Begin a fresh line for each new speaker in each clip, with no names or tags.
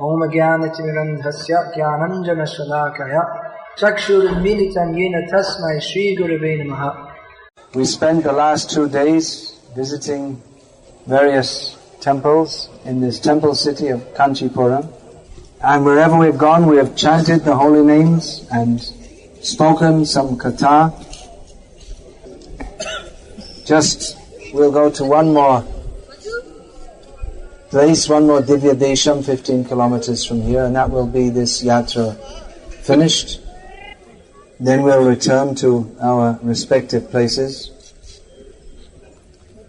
Om Jnanatimirandhasya Jnananjana Shalakaya Chakshurunmilitam Yena Tasmai Shri Gurave Namaha. We spent the last 2 days visiting various temples in this temple city of Kanchipuram. And wherever we've gone, we have chanted the holy names and spoken some katha. We'll go to one more place, one more Divya Desham, 15 kilometers from here, and that will be this yatra finished. Then we'll return to our respective places.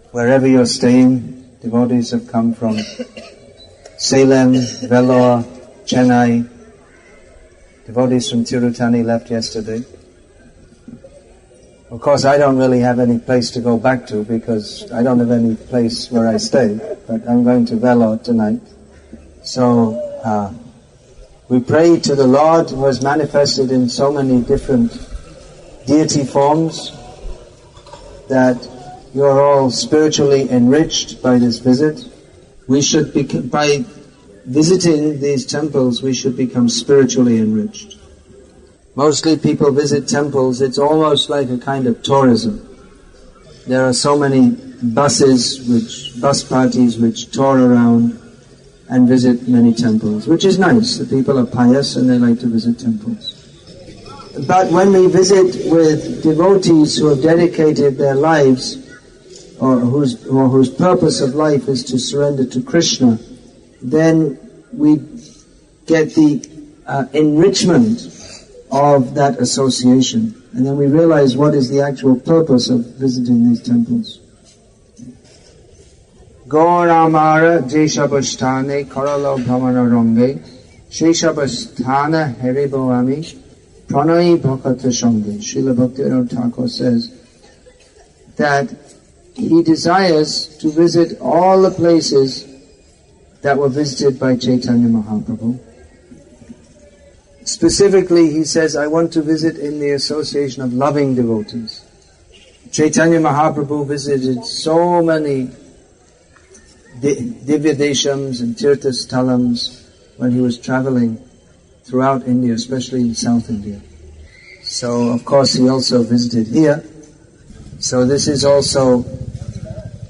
Wherever you're staying, devotees have come from Salem, Vellore, Chennai. Devotees from Tirutani left yesterday. Of course, I don't really have any place to go back to because I don't have any place where I stay, but I'm going to Vellore tonight. So, we pray to the Lord who has manifested in so many different deity forms that you are all spiritually enriched by this visit. By visiting these temples, we should become spiritually enriched. Mostly people visit temples, it's almost like a kind of tourism. There are so many bus parties which tour around and visit many temples, which is nice. The people are pious and they like to visit temples. But when we visit with devotees who have dedicated their lives, or whose purpose of life is to surrender to Krishna, then we get the enrichment of that association. And then we realize what is the actual purpose of visiting these temples. Gauramara Jeshabasthane Karalo Bhamana Range Sheshabasthana Hariboami Pranai Bhakata Shange. Srila Bhakti Thakur says that he desires to visit all the places that were visited by Chaitanya Mahaprabhu. Specifically, he says, I want to visit in the association of loving devotees. Chaitanya Mahaprabhu visited so many Divya Deshams and Tirtha Sthalams when he was traveling throughout India, especially in South India. So, of course, he also visited here. So this is also,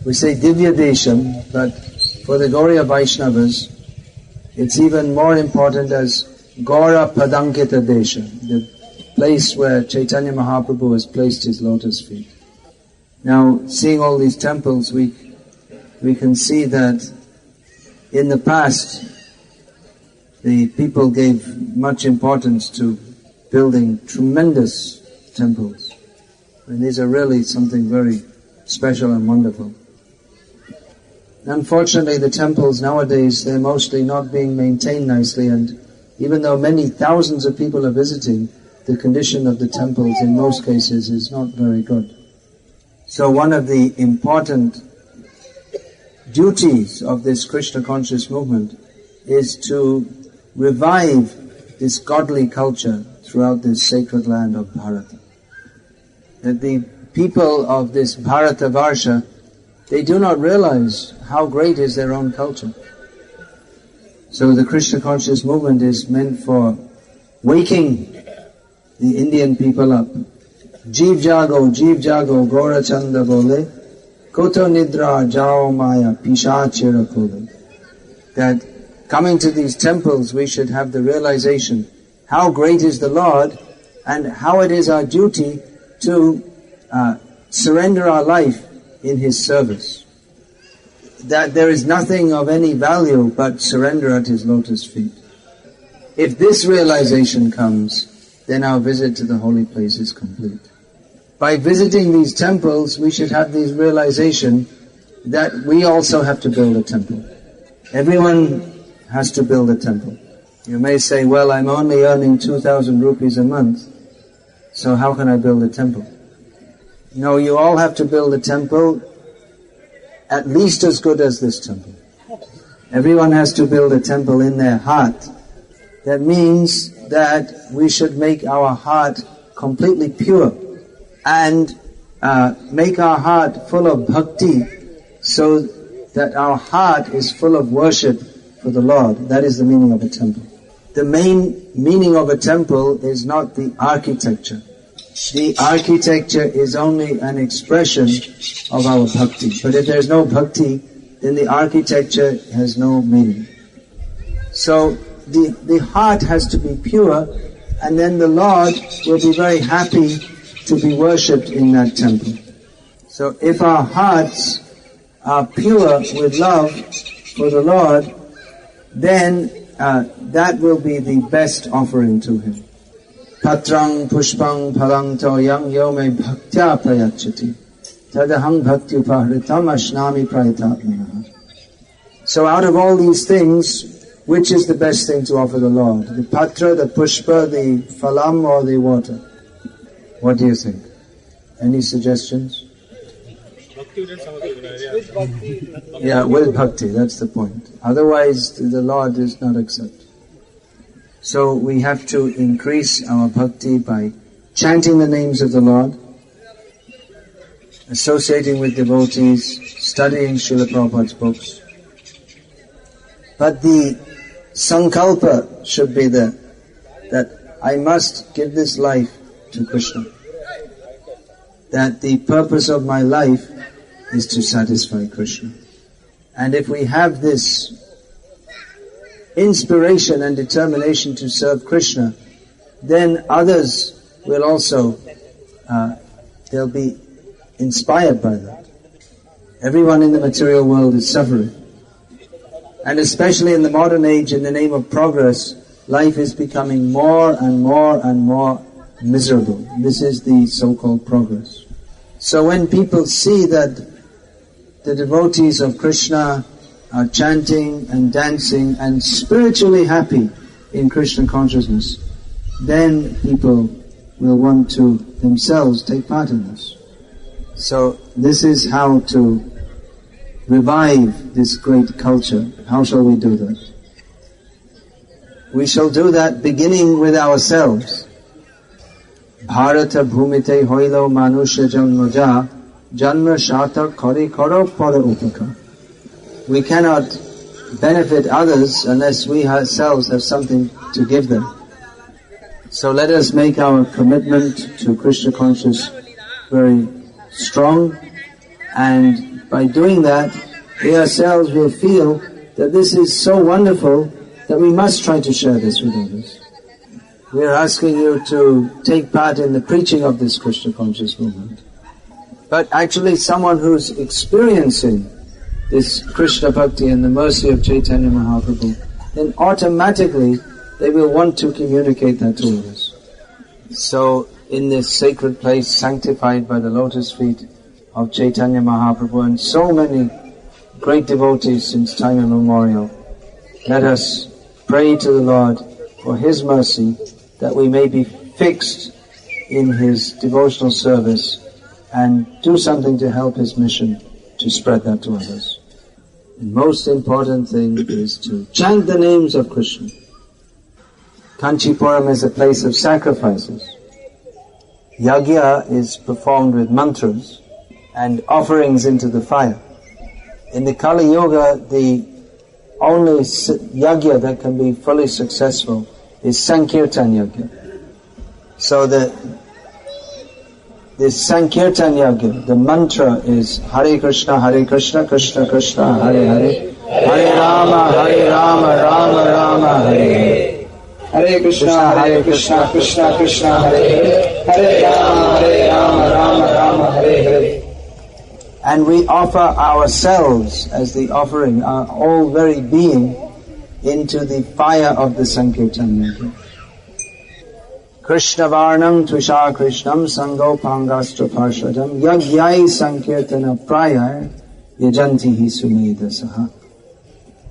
we say Divya Desham, but for the Gauriya Vaishnavas, it's even more important as Gaura Padankita Desha, the place where Chaitanya Mahaprabhu has placed his lotus feet. Now, seeing all these temples, we can see that in the past, the people gave much importance to building tremendous temples. And these are really something very special and wonderful. Unfortunately, the temples nowadays, they're mostly not being maintained nicely, and even though many thousands of people are visiting, the condition of the temples in most cases is not very good. So one of the important duties of this Krishna conscious movement is to revive this godly culture throughout this sacred land of Bharata. That the people of this Bharata Varsha, they do not realize how great is their own culture. So the Krishna conscious movement is meant for waking the Indian people up. Jeev jago, Gora Chanda bole, Koto nidra jao maya, pisha chira kole. That coming to these temples, we should have the realization how great is the Lord and how it is our duty to surrender our life in His service. That there is nothing of any value but surrender at His lotus feet. If this realization comes, then our visit to the holy place is complete. By visiting these temples, we should have this realization that we also have to build a temple. Everyone has to build a temple. You may say, well, I'm only earning 2,000 rupees a month, so how can I build a temple? No, you all have to build a temple at least as good as this temple. Everyone has to build a temple in their heart. That means that we should make our heart completely pure and make our heart full of bhakti, so that our heart is full of worship for the Lord. That is the meaning of a temple. The main meaning of a temple is not the architecture. The architecture is only an expression of our bhakti. But if there is no bhakti, then the architecture has no meaning. So the heart has to be pure, and then the Lord will be very happy to be worshipped in that temple. So if our hearts are pure with love for the Lord, then that will be the best offering to Him. Patrang pushpang phalang toyang yo me bhaktya prayachati tadahang bhakti upahritam ashnami prayatatmanaha. So out of all these things, which is the best thing to offer the Lord? The patra, the pushpa, the phalam, or the water? What do you think? Any suggestions? Yeah, with bhakti, that's the point. Otherwise, the Lord does not accept. So we have to increase our bhakti by chanting the names of the Lord, associating with devotees, studying Srila Prabhupada's books. But the sankalpa should be there, that I must give this life to Krishna. That the purpose of my life is to satisfy Krishna. And if we have this inspiration and determination to serve Krishna, then others will also, they'll be inspired by that. Everyone in the material world is suffering. And especially in the modern age, in the name of progress, life is becoming more and more and more miserable. This is the so-called progress. So when people see that the devotees of Krishna are chanting and dancing and spiritually happy in Krishna consciousness, then people will want to themselves take part in this. So this is how to revive this great culture. How shall we do that? We shall do that beginning with ourselves. Bharata bhumite hoilo manusya janmaja janma shata kari karo para upaka. We cannot benefit others unless we ourselves have something to give them. So let us make our commitment to Krishna consciousness very strong, and by doing that, we ourselves will feel that this is so wonderful that we must try to share this with others. We are asking you to take part in the preaching of this Krishna conscious movement. But actually someone who's experiencing this Krishna Bhakti and the mercy of Chaitanya Mahaprabhu, then automatically they will want to communicate that to others. So in this sacred place sanctified by the lotus feet of Chaitanya Mahaprabhu and so many great devotees since time immemorial, let us pray to the Lord for His mercy that we may be fixed in His devotional service and do something to help His mission to spread that to others. The most important thing is to chant the names of Krishna. Kanchipuram is a place of sacrifices. Yajna is performed with mantras and offerings into the fire. In the Kali Yuga, the only yajna that can be fully successful is Sankirtan Yajna. So this Sankirtan Yajna, the mantra is Hare Krishna, Krishna Krishna, Hare Hare, Hare Rama, Rama Rama, Hare Hare. Hare Krishna, Krishna Krishna, Hare Hare, Hare Rama, Rama Hare Hare. And we offer ourselves as the offering, our whole very being, into the fire of the Sankirtan Yajna. Krishna Varnam Tvisha Krishnam Sango Pangastra Parshadam Yagyai Sankirtana Prayar Yajantihi Sumedasaha.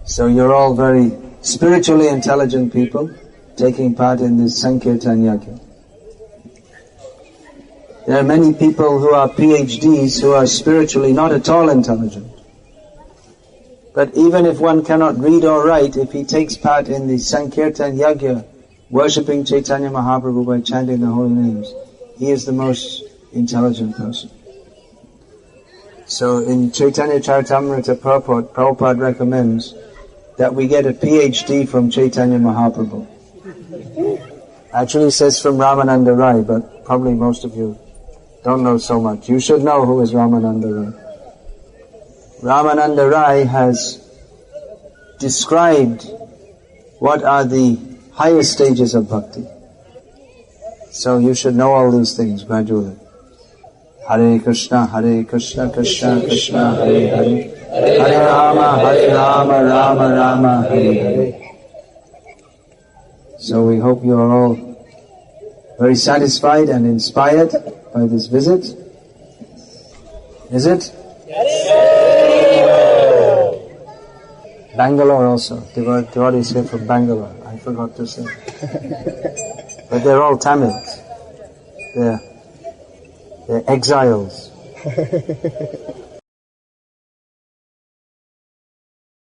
So you're all very spiritually intelligent people taking part in this Sankirtan Yajna. There are many people who are PhDs who are spiritually not at all intelligent. But even if one cannot read or write, if he takes part in the Sankirtan Yajna, worshipping Chaitanya Mahaprabhu by chanting the holy names, he is the most intelligent person. So in Chaitanya Charitamrita Prabhupada recommends that we get a PhD from Chaitanya Mahaprabhu. Actually it says from Ramananda Rai, but probably most of you don't know so much. You should know who is Ramananda Rai. Ramananda Rai has described what are the highest stages of bhakti. So you should know all these things gradually. Hare Krishna, Krishna Krishna, Hare Hare, Hare Rama, Rama Rama, Hare Hare. So we hope you are all very satisfied and inspired by this visit. Is it? Bangalore also. Devotees here from Bangalore. I forgot to say. But they're all Tamils. They're exiles.